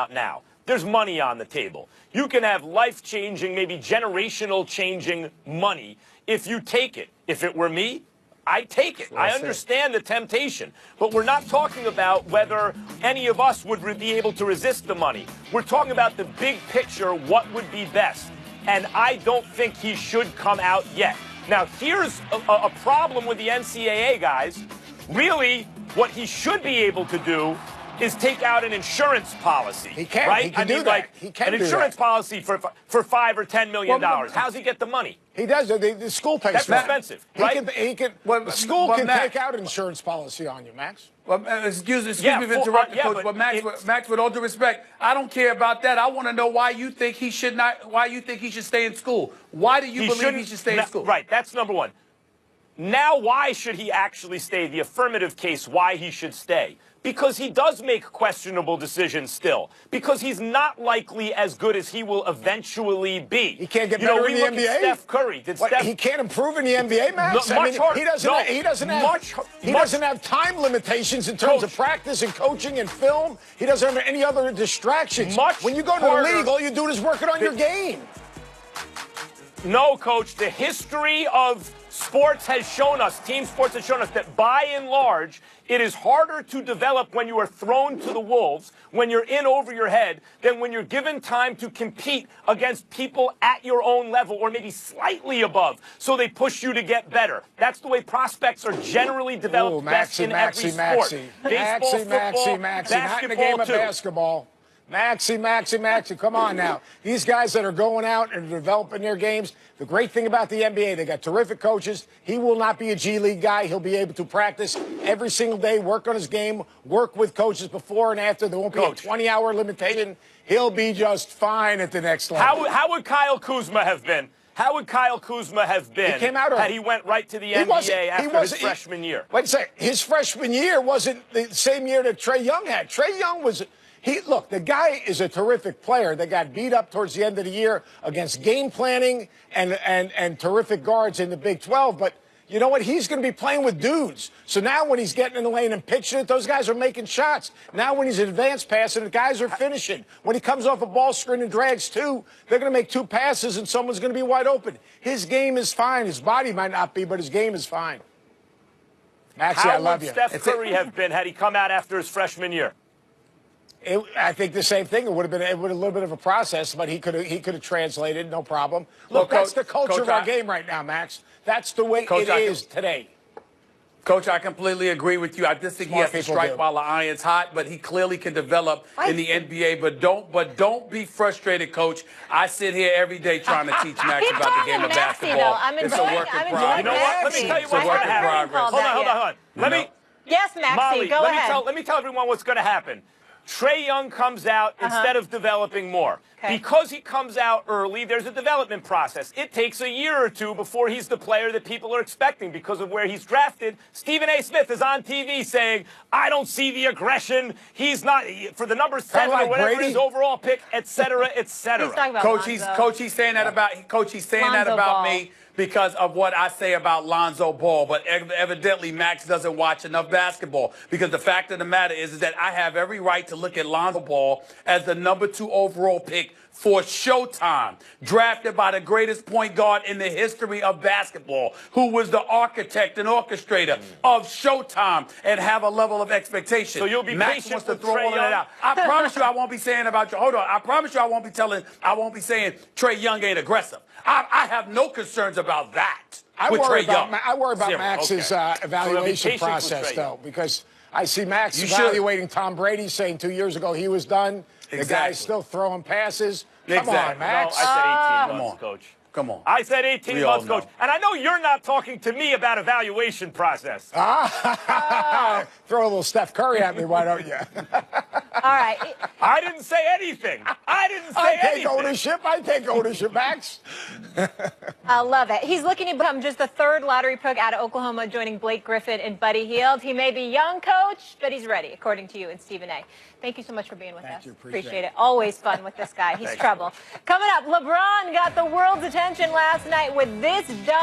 out now. There's money on the table. You can have life-changing, maybe generational-changing money if you take it. If it were me, I'd take it. I understand the temptation. But we're not talking about whether any of us would be able to resist the money. We're talking about the big picture, what would be best. And I don't think he should come out yet. Now, here's a problem with the NCAA, guys. Really, what he should be able to do is take out an insurance policy. He can. Right? He can do that. Like he can an insurance policy for $5 or $10 million. How's he get the money? He does. The school pays That's for it. expensive, right? The school can take out an insurance policy on you, Max. Well, excuse me for interrupting, Coach. But Max, with all due respect, I don't care about that. I want to know why you think he should not. Why you think he should stay in school? Why do you believe he should stay in school? Right. That's number one. Now, why should he actually stay? The affirmative case, why he should stay. Because he does make questionable decisions still. Because he's not likely as good as he will eventually be. He can't get better in the NBA? Steph Curry. He can't improve in the NBA, Max? He doesn't have time limitations in terms of practice and coaching and film. He doesn't have any other distractions. When you go to the league, all you do is working on your game. No, Coach. The history of sports has shown us, team sports has shown us that by and large, it is harder to develop when you are thrown to the wolves, when you're in over your head, than when you're given time to compete against people at your own level or maybe slightly above. So they push you to get better. That's the way prospects are generally developed best in every sport. Baseball, football, not in the game of basketball. Maxie, come on now. These guys that are going out and developing their games, the great thing about the NBA, they got terrific coaches. He will not be a G League guy. He'll be able to practice every single day, work on his game, work with coaches before and after. There won't be a 20-hour limitation. He'll be just fine at the next level. How would Kyle Kuzma have been? How would Kyle Kuzma have been had he went right to the NBA after his freshman year? Wait a second. His freshman year wasn't the same year that Trae Young had. Trae Young was... Look, the guy is a terrific player that got beat up towards the end of the year against game planning and terrific guards in the Big 12. But you know what? He's going to be playing with dudes. So now when he's getting in the lane and pitching it, those guys are making shots. Now when he's advanced passing, the guys are finishing. When he comes off a ball screen and drags two, they're going to make two passes and someone's going to be wide open. His game is fine. His body might not be, but his game is fine. Maxie, I love you. How would Steph Curry have been had he come out after his freshman year? I think the same thing. It would have been a little bit of a process, but he could have translated, no problem. Look, that's the culture of our game right now, Max. That's the way it is today. Coach, I completely agree with you. I just think he has to strike while the iron's hot, but he clearly can develop in the NBA. But don't be frustrated, Coach. I sit here every day trying to teach Max about the game of basketball. It's a work in progress. You know what? Let me tell you what's going to happen. Hold on. Yes, Maxie, go ahead. Let me tell everyone what's going to happen. Trae Young comes out instead of developing more. Because he comes out early, there's a development process. It takes a year or two before he's the player that people are expecting because of where he's drafted. Stephen A. Smith is on TV saying, I don't see the aggression. He's not, for the number 7 or whatever his overall pick, et cetera, et cetera. Coach, he's saying that about me because of what I say about Lonzo Ball. But evidently, Max doesn't watch enough basketball because the fact of the matter is that I have every right to look at Lonzo Ball as the number 2 overall pick for Showtime, drafted by the greatest point guard in the history of basketball, who was the architect and orchestrator of Showtime, and have a level of expectation. So you'll be Max patient wants to with throw Trae all of that out. I promise you I won't be saying about you. Hold on. I promise you I won't be saying Trae Young ain't aggressive. I have no concerns about that. I worry about Max's evaluation process, though, because I see Max evaluating Tom Brady, saying 2 years ago he was done. The guy's still throwing passes. Come on, Max. No, I said 18 months, Coach. Come on. I said 18 months, Coach. And I know you're not talking to me about evaluation process. Throw a little Steph Curry at me, why don't you? All right. I didn't say anything. I take ownership, Max. I love it. He's looking to become just the 3rd lottery pick out of Oklahoma, joining Blake Griffin and Buddy Hield. He may be young, Coach, but he's ready, according to you and Stephen A. Thank you so much for being with us. Appreciate it. Always fun with this guy. He's trouble. Coming up, LeBron got the world's attention last night with this dunk.